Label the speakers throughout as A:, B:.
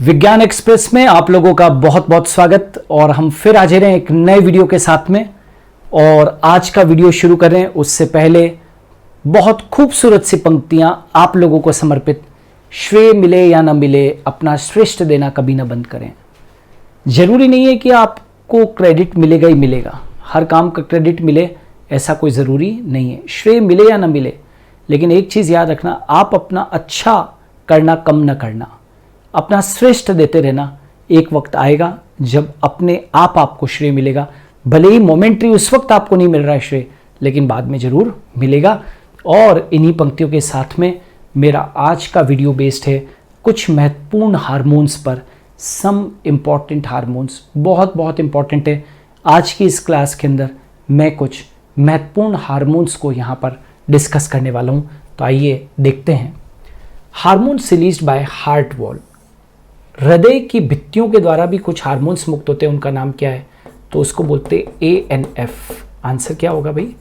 A: विज्ञान एक्सप्रेस में आप लोगों का बहुत बहुत स्वागत। और हम फिर हाजिर रहे हैं एक नए वीडियो के साथ में। और आज का वीडियो शुरू करें उससे पहले बहुत खूबसूरत सी पंक्तियां आप लोगों को समर्पित। श्रेय मिले या ना मिले, अपना श्रेष्ठ देना कभी ना बंद करें। जरूरी नहीं है कि आपको क्रेडिट मिलेगा ही मिलेगा, हर काम का क्रेडिट मिले ऐसा कोई ज़रूरी नहीं है। श्रेय मिले या ना मिले, लेकिन एक चीज़ याद रखना, आप अपना अच्छा करना कम ना करना, अपना श्रेष्ठ देते रहना। एक वक्त आएगा जब अपने आप आपको श्रेय मिलेगा। भले ही मोमेंट्री उस वक्त आपको नहीं मिल रहा है श्रेय, लेकिन बाद में ज़रूर मिलेगा। और इन्हीं पंक्तियों के साथ में मेरा आज का वीडियो बेस्ड है कुछ महत्वपूर्ण हार्मोन्स पर। सम इम्पॉर्टेंट हार्मोन्स बहुत बहुत इम्पॉर्टेंट है। आज की इस क्लास के अंदर मैं कुछ महत्वपूर्ण हार्मोन्स को यहाँ पर डिस्कस करने वाला हूँ। तो आइए देखते हैं। Hormones released by heart wall, हृदय की भित्तियों के द्वारा भी कुछ हार्मोन्स मुक्त होते हैं। उनका नाम क्या है? तो उसको बोलते हैं ANF। आंसर क्या होगा भाई?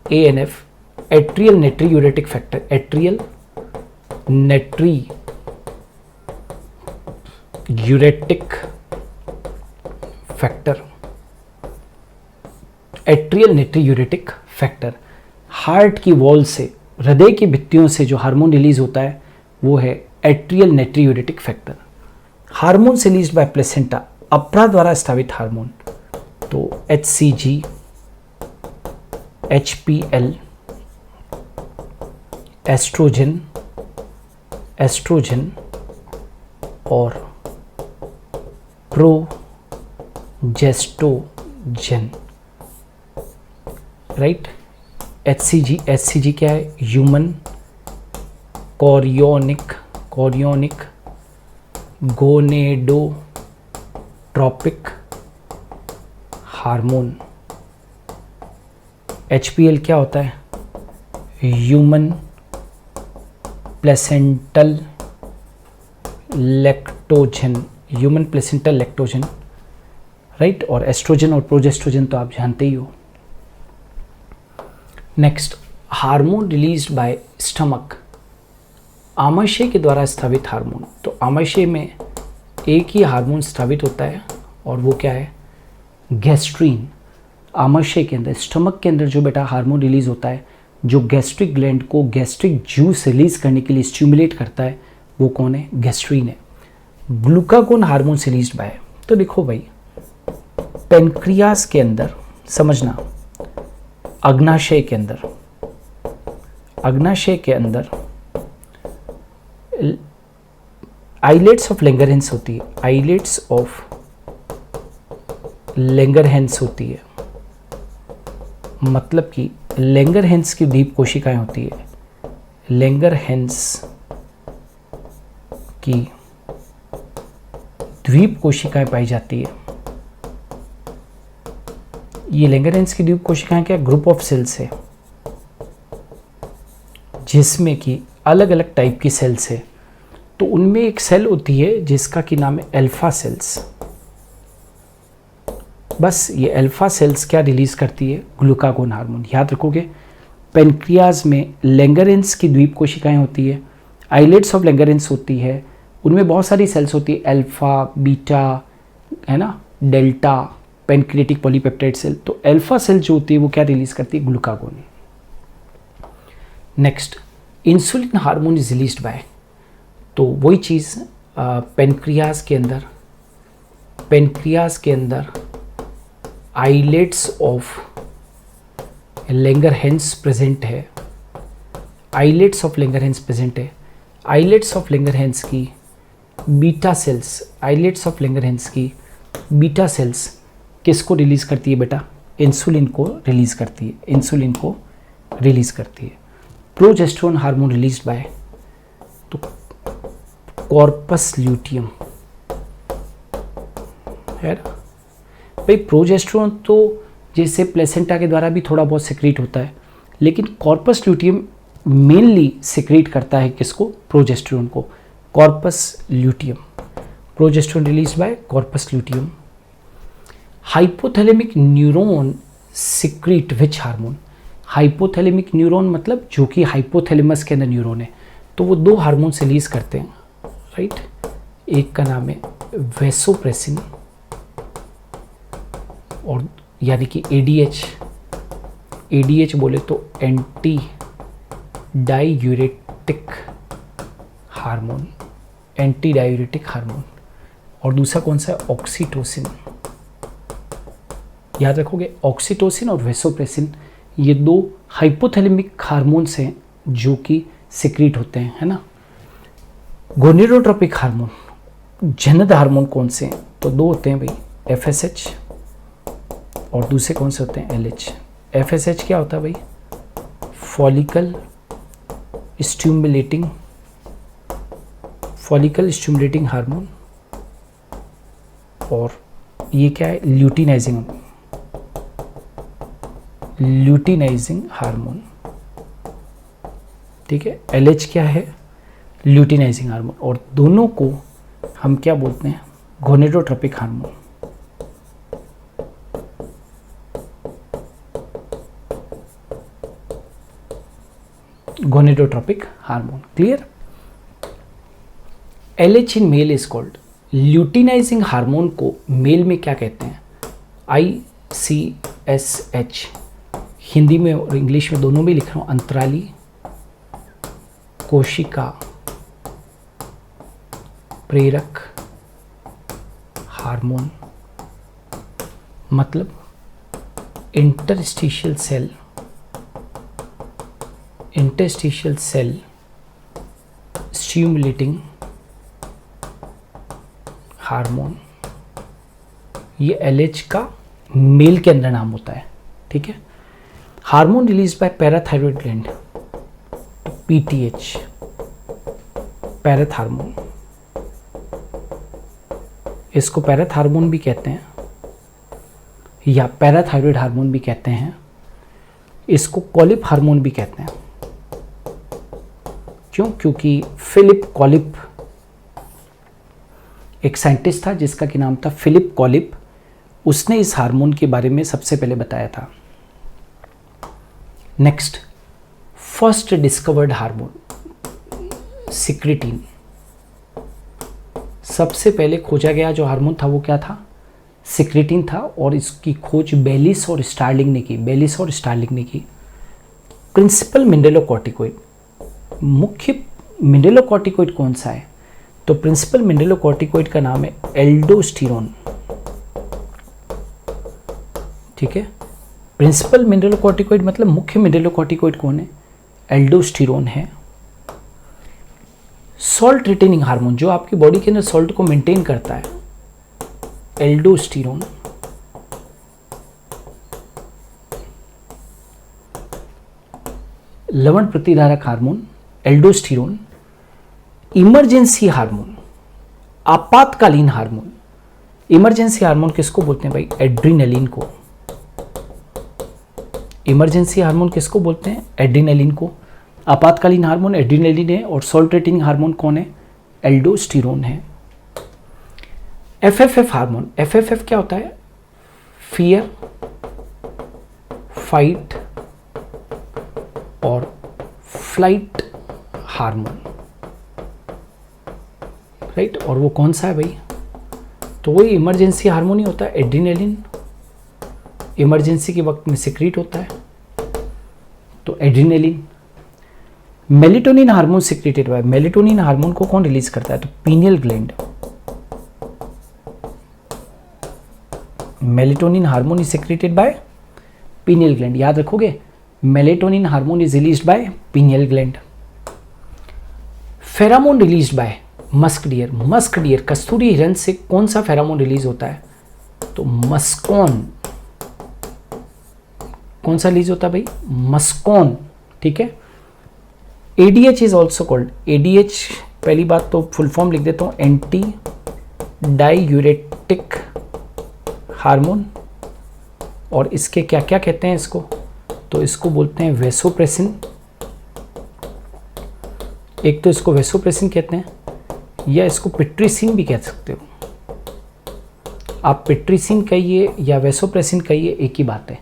A: ANF, atrial natriuretic factor. Atrial natriuretic factor, atrial natriuretic factor. Heart की वॉल से, हृदय की भित्तियों से जो हार्मोन रिलीज होता है वो है atrial natriuretic factor. Hormone released by placenta, अप्रा द्वारा स्रावित हार्मोन। तो HCG, HPL, एस्ट्रोजन, एस्ट्रोजन और प्रोजेस्टोजन। राइट? HCG क्या है? Human chorionic gonadotropic hormone. HPL क्या होता है? Human placental lactogen, human placental lactogen. Right? और एस्ट्रोजन और प्रोजेस्ट्रोजन तो आप जानते ही हो। Next, hormone released by stomach, आमाशय के द्वारा स्रावित हार्मोन। तो आमाशय में एक ही हार्मोन स्रावित होता है और वो क्या है? गैस्ट्रीन। आमाशय के अंदर, स्टमक के अंदर जो बेटा हार्मोन रिलीज होता है, जो गैस्ट्रिक ग्लैंड को गैस्ट्रिक जूस रिलीज करने के लिए स्टिमुलेट करता है, वो कौन है? गैस्ट्रीन है। ग्लूकागोन हार्मोन रिलीज्ड बाय, तो देखो भाई, पेनक्रियास के अंदर, समझना, अग्नाशय के अंदर, अग्नाशय के अंदर आइलेट्स ऑफ लैंगरहैंस होती है। आइलेट्स ऑफ लैंगरहैंस होती है, मतलब कि लैंगरहैंस की दीप कोशिकाएं होती है। लैंगरहैंस की द्वीप कोशिकाएं पाई जाती है। ये लैंगरहैंस की द्वीप कोशिकाएं क्या? ग्रुप ऑफ सेल्स है, जिसमें कि अलग अलग टाइप की सेल्स है। तो उनमें एक सेल होती है जिसका कि नाम है अल्फा सेल्स। बस ये अल्फा सेल्स क्या रिलीज करती है? Glucagon hormone. याद रखोगे, पेनक्रियाज में लैंगरहैंस की द्वीप कोशिकाएं होती है, आइलेट्स ऑफ लैंगरहैंस होती है, उनमें बहुत सारी सेल्स होती है, अल्फा, बीटा, है ना, डेल्टा, पेनक्रिएटिक पॉलीपेप्टाइड सेल। तो अल्फा सेल जो होती है वो क्या रिलीज करती है? Glucagon. Next, insulin hormone is released by, तो वही चीज़ पेनक्रियाज के अंदर आइलेट्स ऑफ लैंगरहैंस प्रेजेंट है। आइलेट्स ऑफ लैंगरहैंस प्रेजेंट है। आइलेट्स ऑफ लैंगरहैंस की beta cells, islets of Langerhans की बीटा सेल्स किसको रिलीज करती है बेटा? इंसुलिन को रिलीज करती है। इंसुलिन को रिलीज करती है। प्रोजेस्टेरोन हार्मोन रिलीज्ड बाय, तो कॉर्पस ल्यूटियम है ना भाई। प्रोजेस्टेरोन तो जैसे प्लेसेंटा के द्वारा भी थोड़ा बहुत सिक्रीट होता है, लेकिन कॉर्पस ल्यूटियम मेनली सिक्रीट करता है किसको? प्रोजेस्टेरोन को। Corpus luteum, progesterone release by corpus luteum. Hypothalamic neuron secrete which hormone? Hypothalamic neuron मतलब जो कि हाइपोथैलेमस के अंदर न्यूरॉन है, तो वो दो हार्मोन्स रिलीज करते हैं। राइट? एक का नाम है वेसोप्रेसिन, और यानी कि एडीएच बोले तो एंटी डायूरेटिक हार्मोन, और दूसरा कौन सा है, ऑक्सीटोसिन। याद रखोगे, ऑक्सीटोसिन और वेसोप्रेसिन ये दो हाइपोथैलेमिक हार्मोन्स हैं जो कि सिक्रीट होते हैं, है ना। गोनेडोट्रोपिक हार्मोन, जनद हार्मोन कौन से हैं, तो दो होते हैं भाई, एफएसएच और दूसरे कौन से होते हैं, एलएच। एफएसएच क्या होता है भाई, फॉलिकल स्टिमुलेटिंग हार्मोन, और ये क्या है, ल्यूटिनाइजिंग हार्मोन, ठीक है। एलएच क्या है, ल्यूटिनाइजिंग हार्मोन, और दोनों को हम क्या बोलते हैं, gonadotropic hormone. Gonadotropic hormone, clear. LH in male is called, luteinizing hormone को मेल में क्या कहते हैं, ICSH, हिंदी में और इंग्लिश में दोनों में लिख रहा हूं, अंतराली कोशिका प्रेरक हार्मोन, मतलब इंटरस्टिशियल सेल स्टिमुलेटिंग हार्मोन, ये LH का मेल के अंदर नाम होता है, ठीक है। Hormone release by parathyroid gland, PTH, पैराथ hormone, इसको पैराथ हार्मोन भी कहते हैं या पैराथायरॉयड हार्मोन भी कहते हैं, इसको कॉलिप हार्मोन भी कहते हैं। क्यों? क्योंकि फिलिप कॉलिप एक साइंटिस्ट था जिसका कि नाम था फिलिप कॉलिप, उसने इस हार्मोन के बारे में सबसे पहले बताया था। Next, first discovered hormone secretin, सबसे पहले खोजा गया जो हार्मोन था वो क्या था, सिक्रेटिन था, और इसकी खोज बेलिस और स्टार्लिंग ने की। प्रिंसिपल मिनरलोकॉर्टिकोइड, मुख्य मिनरलोकॉर्टिकोइड कौन सा है, तो प्रिंसिपल मिनरलोकॉर्टिकोइड का नाम है एल्डोस्टेरोन, ठीक है। प्रिंसिपल मिनरलोकॉर्टिकोइड मतलब मुख्य मिनरलोकॉर्टिकोइड कौन है, एल्डोस्टेरोन है। सॉल्ट रिटेनिंग हार्मोन, जो आपकी बॉडी के अंदर सॉल्ट को मेंटेन करता है, एल्डोस्टेरोन। लवण प्रतिधारक हार्मोन, एल्डोस्टेरोन। इमरजेंसी हार्मोन, आपातकालीन हार्मोन, इमरजेंसी हार्मोन किसको बोलते हैं भाई, एड्रीनलिन को। इमरजेंसी हार्मोन किसको बोलते हैं, एड्रीनलिन को। आपातकालीन हार्मोन एड्रीनलिन है, और सॉल्ट रेटिंग हार्मोन कौन है, एल्डोस्टेरोन है। एफएफएफ हार्मोन, एफएफएफ क्या होता है, फियर, फाइट और फ्लाइट हार्मोन, राइट। और वो कौन सा है भाई, तो वही इमरजेंसी हार्मोन ही होता है, एड्रीनलिन, इमरजेंसी के वक्त में सिक्रीट होता है, तो adrenaline. Melatonin hormone secreted by, melatonin hormone को कौन रिलीज करता है, तो pineal gland. Melatonin hormone is secreted by pineal gland, याद रखोगे, melatonin hormone is released by pineal gland. Pheromone released by musk deer, कस्तूरी हिरन से कौन सा फेरामोन रिलीज होता है, तो मस्कॉन, कौन सा रिलीज होता है भाई, मस्कॉन, ठीक है। ADH is also called, ADH पहली बात तो फुल फॉर्म लिख देता हूं, एंटी डायूरेटिक हार्मोन, और इसके क्या क्या कहते हैं इसको, तो इसको बोलते हैं वेसोप्रेसिन, एक तो इसको वेसोप्रेसिन कहते हैं, या इसको पिट्रिसिन भी कह सकते हो, आप पिट्रिसिन कहिए या वेसोप्रेसिन कहिए, एक ही बात है,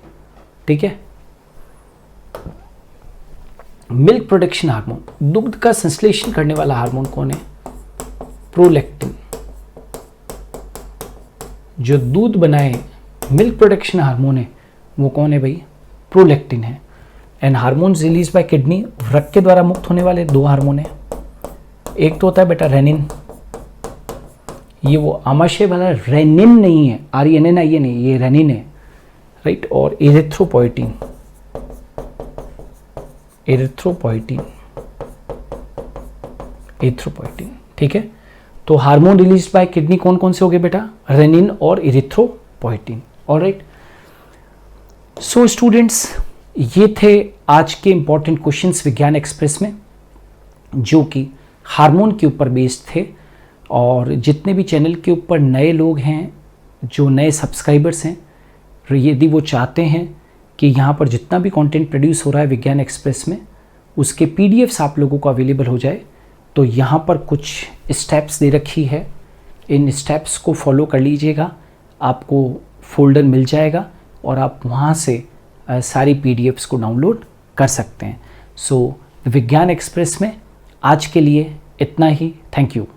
A: ठीक है। मिल्क प्रोडक्शन हार्मोन, दुग्ध का संश्लेषण करने वाला हार्मोन कौन है, प्रोलैक्टिन, जो दूध बनाए, मिल्क प्रोडक्शन हार्मोन है, वो कौन है भाई? प्रोलैक्टिन है। And hormones release by kidney, रक्त के द्वारा मुक्त होने वाले 2 हार्मोन है। एक तो होता है बेटा रेनिन, ये वो आमाशय वाला रेनिन नहीं है, RENNIN नहीं, ये रेनिन है, राइट। और एरिथ्रोपोइटिन, ठीक है। तो हार्मोन रिलीज बाय किडनी कौन कौन से हो गए बेटा? रेनिन और एरिथ्रोपोइटिन। ऑलराइट, सो स्टूडेंट्स, ये थे आज के इंपॉर्टेंट क्वेश्चंस विज्ञान एक्सप्रेस में, जो कि हार्मोन के ऊपर बेस्ड थे। और जितने भी चैनल के ऊपर नए लोग हैं, जो नए सब्सक्राइबर्स हैं, यदि वो चाहते हैं कि यहाँ पर जितना भी कंटेंट प्रोड्यूस हो रहा है विज्ञान एक्सप्रेस में, उसके PDFs आप लोगों को अवेलेबल हो जाए, तो यहाँ पर कुछ स्टेप्स दे रखी है। इन स्टेप्स को फॉलो कर लीजिएगा, आपको फोल्डर मिल जाएगा और आप वहाँ से सारी PDFs को डाउनलोड कर सकते हैं। सो विज्ञान एक्सप्रेस में आज के लिए इतना ही। Thank you.